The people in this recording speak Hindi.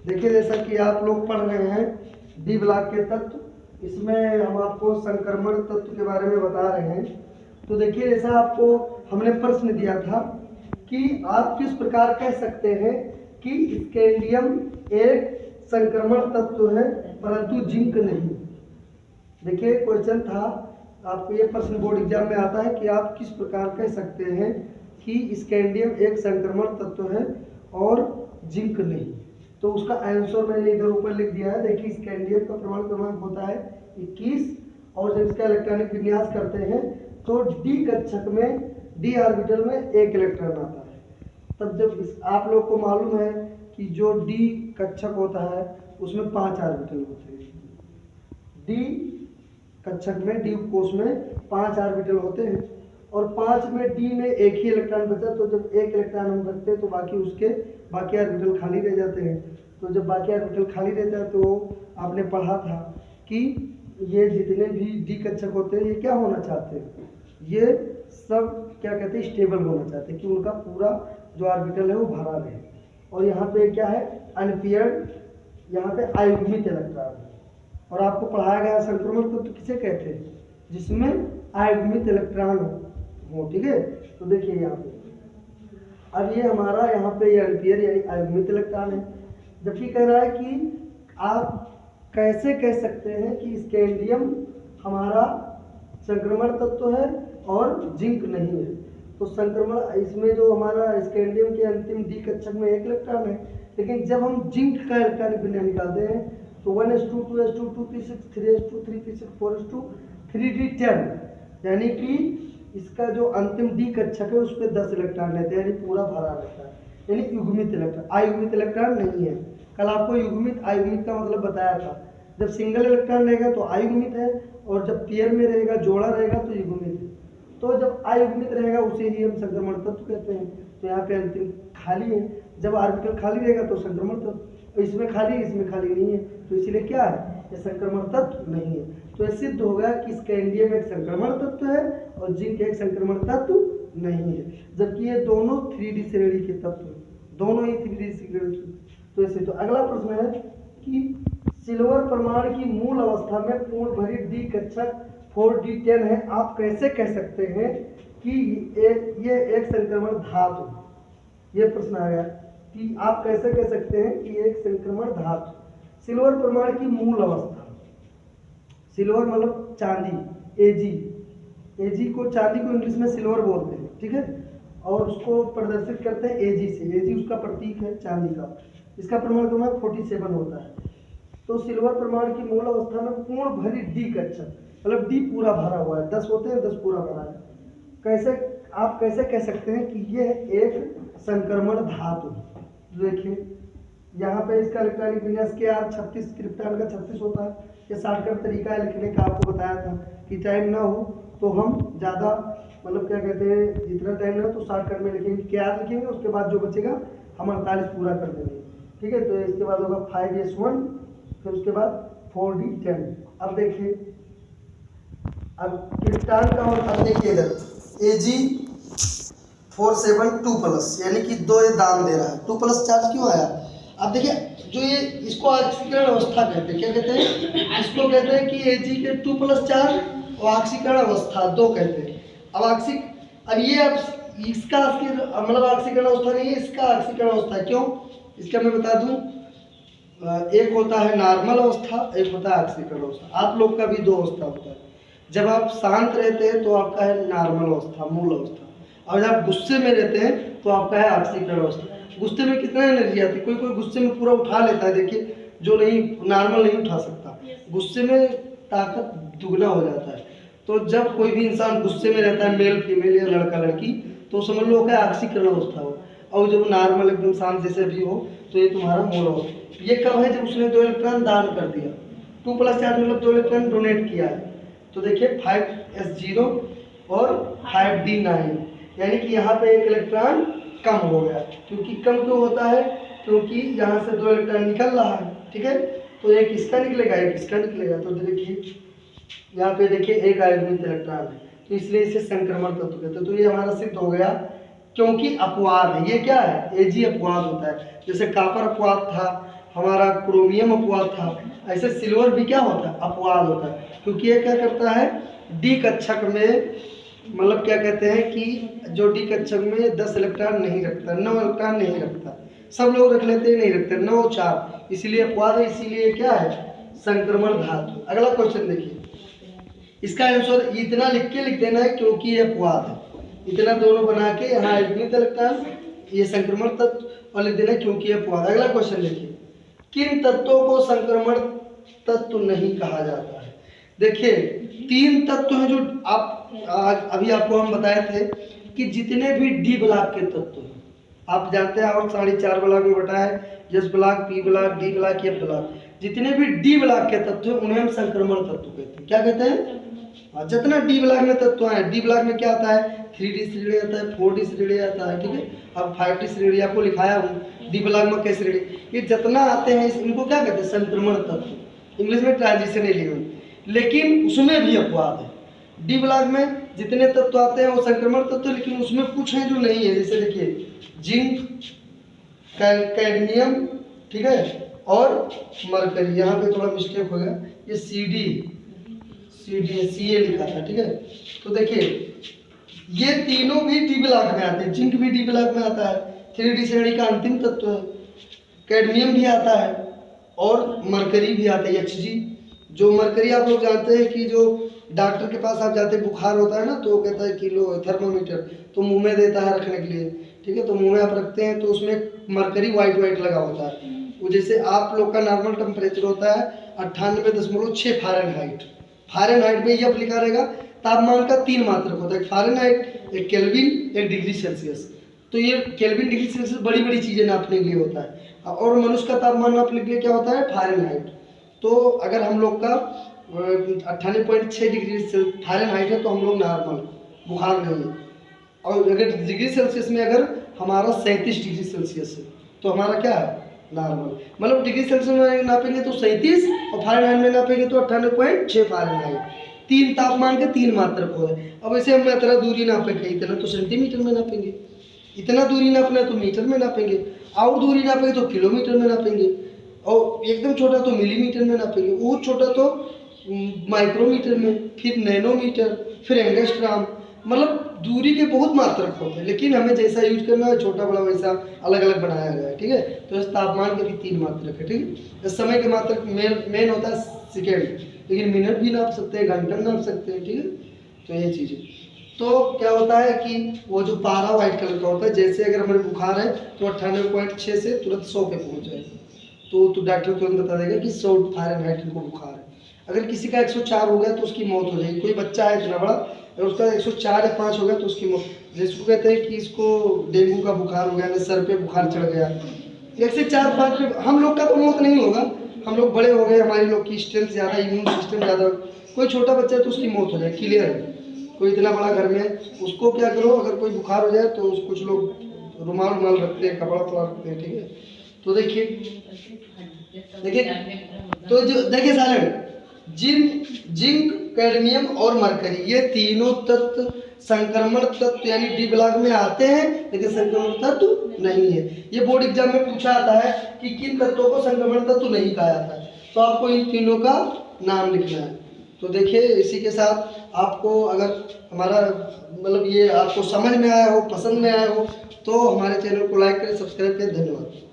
देखिए जैसा कि आप लोग पढ़ रहे हैं डी ब्लॉक के तत्व, इसमें हम आपको संक्रमण तत्व के बारे में बता रहे हैं। तो देखिए जैसा आपको हमने प्रश्न दिया था कि आप किस प्रकार कह सकते हैं कि स्कैंडियम एक संक्रमण तत्व है परंतु जिंक नहीं। देखिए क्वेश्चन था, आपको ये प्रश्न बोर्ड एग्जाम में आता है कि आप किस प्रकार कह सकते हैं कि स्कैंडियम एक संक्रमण तत्व है और जिंक नहीं। तो उसका आंसर मैंने इधर ऊपर लिख दिया है। देखिए स्कैंडियम का परमाणु क्रमांक होता है 21 और जब इसका इलेक्ट्रॉनिक विन्यास करते हैं तो डी कक्षक में डी ऑर्बिटल में एक इलेक्ट्रॉन आता है। तब जब आप लोग को मालूम है कि जो डी कक्षक होता है उसमें 5 ऑर्बिटल होते हैं। डी कक्षक में डी कोष में 5 ऑर्बिटल होते हैं और 5 में डी में एक ही इलेक्ट्रॉन बचा, तो जब एक इलेक्ट्रॉन हम रखते हैं तो बाकी ऑर्बिटल खाली रह जाते हैं। तो जब बाकी ऑर्बिटल खाली रहता है तो आपने पढ़ा था कि ये जितने भी डी कक्षक होते हैं ये क्या होना चाहते हैं, ये सब क्या कहते हैं स्टेबल होना चाहते हैं कि उनका पूरा जो ऑर्बिटल है वो भरा रहे। और यहाँ पे क्या है अनपेयर्ड, यहाँ पे अयुग्मित इलेक्ट्रॉन है। और आपको पढ़ाया गया संक्रमण तत्व तो किसे कहते हैं, जिसमें अयुग्मित इलेक्ट्रॉन हो। ठीक है, तो देखिए यहाँ पे अब ये हमारा यहाँ पे ये अनपेयर यानी अयुग्मित इलेक्ट्रॉन है। जबकि कह रहा है कि आप कैसे कह सकते हैं कि स्कैंडियम हमारा संक्रमण तत्व है और जिंक नहीं है। तो संक्रमण इसमें जो हमारा स्कैंडियम के अंतिम डी कक्षक में एक इलेक्ट्रॉन है, लेकिन जब हम जिंक का इलेक्ट्रॉनिक विन्यास निकालते हैं तो 1s2 2s2 2p6 3s2 3p6 4s2 3d10, यानी कि इसका जो अंतिम डी कक्षक है उस पर 10 इलेक्ट्रॉन रहते हैं, यानी पूरा भरा रहता है, यानी युग्मित इलेक्ट्रॉन। अयुग्मित इलेक्ट्रॉन नहीं है। कल आपको युग्मित अयुग्मित का मतलब बताया था। जब सिंगल इलेक्ट्रॉन रहेगा तो अयुग्मित है और जब पेयर में रहेगा जोड़ा रहेगा तो युग्मित है। तो जब अयुग्मित रहेगा उसे ही हम संक्रमण तत्व कहते हैं। तो यहाँ पे अंतिम खाली है, जब ऑर्बिटल खाली रहेगा तो संक्रमण तत्व, इसमें खाली है इसमें खाली नहीं है, तो इसीलिए क्या है ये संक्रमण तत्व नहीं है। तो ये सिद्ध हो गया कि स्कैंडियम एक संक्रमण तत्व है और जिंक एक संक्रमण तत्व नहीं है, जबकि ये दोनों 3D श्रेणी के तत्व हैं, दोनों ही 3D श्रेणी। तो ऐसे तो अगला प्रश्न है कि सिल्वर परमाणु की मूल अवस्था में पूर्ण भरी डी कक्षक 4d10 है, आप कैसे कह सकते हैं कि ये एक संक्रमण धातु। ये प्रश्न आ गया कि आप कैसे कह सकते हैं कि एक संक्रमण धातु। सिल्वर परमाणु की मूल अवस्था, सिल्वर मतलब चांदी, एजी को चांदी को इंग्लिश में सिल्वर बोलते हैं। ठीक है, और उसको प्रदर्शित करते हैं एजी से। एजी उसका प्रतीक है चांदी का। इसका परमाणु क्रमांक 47 होता है। तो सिल्वर परमाणु की मूल अवस्था में पूर्ण भरी डी कक्षक, मतलब डी पूरा भरा हुआ है, 10 होते हैं 10 पूरा भरा है। कैसे आप कैसे कह सकते हैं कि यह एक संक्रमण धातु। देखिए यहाँ पे इसका इलेक्ट्रॉनिक विन्यास क्या 36 क्रिप्टॉन का 36 होता है। ये शॉर्टकट तरीका है लिखने का, आपको बताया था कि टाइम ना हो तो हम ज़्यादा मतलब क्या कहते हैं जितना टाइम ना तो शॉर्टकट में लिखेंगे, क्या लिखेंगे उसके बाद जो बचेगा हम 48 पूरा कर देंगे। ठीक है, तो इसके बाद होगा 5s1, फिर उसके बाद 4d10। अब देखिए अब क्रिप्टॉन का और अब देखिए इधर Ag472+, यानी कि 2 ये दान दे रहा है। 2+ चार्ज क्यों आया। अब देखिए जो ये इसको ऑक्सीकरण अवस्था कहते हैं, क्या कहते हैं, इसको कहते हैं कि Ag के 2+ चार्ज और ऑक्सीकरण अवस्था 2 कहते हैं। अब ये अब इसका मतलब ऑक्सीकरण अवस्था नहीं है, इसका ऑक्सीकरण अवस्था है। क्यों, इसका मैं बता दूं, एक होता है नॉर्मल अवस्था, एक होता है ऑक्सीकरण अवस्था। आप लोग का भी 2 अवस्था होता है। जब आप शांत रहते हैं तो आपका है नॉर्मल अवस्था, मूल अवस्था, और जब आप गुस्से में रहते हैं तो आपका है ऑक्सीकरण अवस्था। गुस्से में कितना एनर्जी आती है, कोई कोई गुस्से में पूरा उठा लेता है, देखिए जो नहीं नॉर्मल नहीं उठा सकता, गुस्से में ताकत दुगना हो जाता है। तो जब कोई भी इंसान गुस्से में रहता है, मेल फीमेल या लड़का लड़की, तो समझ लो क्या ऑक्सीकरण अवस्था हो। और जब नॉर्मल एकदम शांत जैसे भी हो तो ये तुम्हारा मूल अवस्था। ये कब है, जब उसने 2 इलेक्ट्रॉन दान कर दिया। 2+ चार्ज मतलब 2 इलेक्ट्रॉन डोनेट किया है। तो देखिए 5s0 और 5d9, यानी कि यहाँ पे एक इलेक्ट्रॉन कम हो गया। क्योंकि कम क्यों होता है, क्योंकि यहाँ से 2 इलेक्ट्रॉन निकल रहा है। ठीक है, तो एक इसका निकलेगा एक इसका निकलेगा। तो देखिए यहाँ पे देखिए एक अयुग्मित इलेक्ट्रॉन है, तो इसलिए इसे संक्रमण तत्व कहते हैं। तो ये हमारा सिद्ध हो गया, क्योंकि अपवाद है। ये क्या है, Ag अपवाद होता है। जैसे कॉपर अपवाद था हमारा क्रोमियम अपवाद था, ऐसे सिल्वर भी क्या होता है, अपवाद होता है, क्योंकि ये क्या करता है, डी कक्षक में, मतलब क्या कहते हैं कि जो डी कक्षक में 10 इलेक्ट्रॉन नहीं रखता, 9 इलेक्ट्रॉन नहीं रखता, सब लोग रख लेते हैं, नहीं रखते, 9 4, इसीलिए अपवाद है, इसीलिए क्या है, संक्रमण धातु। अगला क्वेश्चन देखिए, इसका आंसर इतना लिख के लिख देना है क्योंकि ये अपवाद है, इतना दोनों बना के यहाँ इतनी इलेक्ट्रॉन, ये संक्रमण तत्व और लिख देना क्योंकि ये अपवाद। अगला क्वेश्चन देखिए, किन तत्वों को संक्रमण तत्व नहीं कहा जाता है। देखिए 3 तत्व हैं जो आप अभी आपको हम बताए थे कि जितने भी डी ब्लॉक के तत्व हैं, आप जानते हैं और 4.5 ब्लॉक में बटा है, S block, P block, D block, F block, जितने भी डी ब्लॉक के तत्व हैं उन्हें हम संक्रमण तत्व कहते हैं। क्या कहते हैं, जितना डी ब्लॉक में तत्व है, डी ब्लॉक में क्या आता है, 3D श्रेणी आता है, 4D श्रेणी आता है, ठीक है, अब 5D श्रेणी आपको लिखाया हूँ, डी ब्लॉक में कैसे श्रेणी, ये जितना आते हैं इनको क्या कहते हैं, संक्रमण तत्व, इंग्लिश में ट्रांजिशन एलिमेंट। लेकिन उसमें भी अपवाद है, डी ब्लॉक में जितने तत्व आते हैं वो संक्रमण तत्व, लेकिन उसमें कुछ है जो नहीं है, जैसे देखिए जिंक, कैडमियम, ठीक है, और मरकरी, यहाँ पे थोड़ा मिस्टेक हो गया, ये CA लिखा था, ठीक है। तो देखिए ये तीनों भी डी ब्लॉक में आते हैं, जिंक भी डी ब्लॉक में आता है, 3D श्रेणी का अंतिम तत्व है, कैडमियम भी आता है और मरकरी भी आता है, Hg। जो मरकरी आप लोग जानते हैं कि जो डॉक्टर के पास आप जाते हैं, बुखार होता है ना, तो वो कहता है कि लो थर्मामीटर, तो मुंह में देता है रखने के लिए, ठीक है, तो मुंह में आप रखते हैं तो उसमें मरकरी वाइट लगा होता है, वो जैसे आप लोग का नॉर्मल टेम्परेचर होता है 98.6 फ़ारेनहाइट में ये लिखा रहेगा, तापमान का 3 मात्रक होता है, एक फ़ारेनहाइट, एक केल्विन, एक डिग्री सेल्सियस। तो ये केल्विन डिग्री सेल्सियस बड़ी बड़ी चीज़ें नापने के लिए होता है, और मनुष्य का तापमान नापने के लिए क्या होता है, फ़ारेनहाइट। तो अगर हम लोग का 98.6 डिग्री फ़ारेनहाइट है तो हम लोग नॉर्मल, बुखार नहीं है, और अगर डिग्री सेल्सियस में अगर हमारा 37 डिग्री सेल्सियस है तो हमारा क्या है, नॉर्मल। मतलब डिग्री सेल्सियस में नापेंगे तो 37 और फ़ारेनहाइट में नापेंगे तो 98.6 फ़ारेनहाइट, 3 तापमान के 3 मात्रक हो रहे। अब ऐसे हम इतना दूरी नापेंगे, इतना तो सेंटीमीटर में नापेंगे, इतना दूरी नापना है तो मीटर में नापेंगे, और दूरी नापेंगे तो किलोमीटर में नापेंगे, और एकदम छोटा तो मिलीमीटर में नापेंगे, वो छोटा तो माइक्रोमीटर में, फिर नैनोमीटर, फिर एंगस्ट्राम, मतलब दूरी के बहुत मात्रक होते हैं, लेकिन हमें जैसा यूज करना है छोटा बड़ा वैसा अलग अलग बनाया गया है, ठीक है। तो इस तापमान के भी 3 मात्रक है, ठीक है। इस समय के मात्रक मेन होता है सेकेंड, लेकिन मिनट भी नाप सकते हैं, घंटा नाप सकते हैं, ठीक है। तो ये चीज़ें, तो क्या होता है कि वो जो पारा व्हाइट कलर का होता है, जैसे अगर हमारे बुखार है तो 98.6 से तुरंत 100 पे पहुँच जाएगा, तो डॉक्टर तुरंत बता देगा कि 100 फ़ारेनहाइट को बुखार है। अगर किसी का 104 हो गया तो उसकी मौत हो जाएगी, कोई बच्चा है इतना बड़ा, अगर उसका 104 या 5 हो गया तो उसकी मौत, जिसको कहते हैं कि इसको डेंगू का बुखार हो गया, ना सर पे बुखार चढ़ गया, 1 से 4 5 पे, हम लोग का तो मौत नहीं होगा, हम लोग बड़े हो गए, हमारे लोग की स्ट्रेंथ ज़्यादा, इम्यून सिस्टम ज़्यादा, कोई छोटा बच्चा है तो उसकी मौत हो जाए, क्लियर है। कोई इतना बड़ा घर में है उसको क्या करो, अगर कोई बुखार हो जाए तो कुछ लोग रुमाल रखते हैं, कपड़ा रखते हैं, ठीक है। तो देखिए तो जो देखिए साइलेंट, जिंक, कैडमियम और मरकरी, ये तीनों तत्व संक्रमण तत्व यानी डी ब्लॉक में आते हैं, लेकिन संक्रमण तत्व नहीं है। ये बोर्ड एग्जाम में पूछा आता है कि किन तत्वों को संक्रमण तत्व नहीं कहा जाता है, तो आपको इन तीनों का नाम लिखना है। तो देखिए इसी के साथ आपको अगर हमारा मतलब ये आपको समझ में आया हो, पसंद में आया हो, तो हमारे चैनल को लाइक करें, सब्सक्राइब करें। धन्यवाद।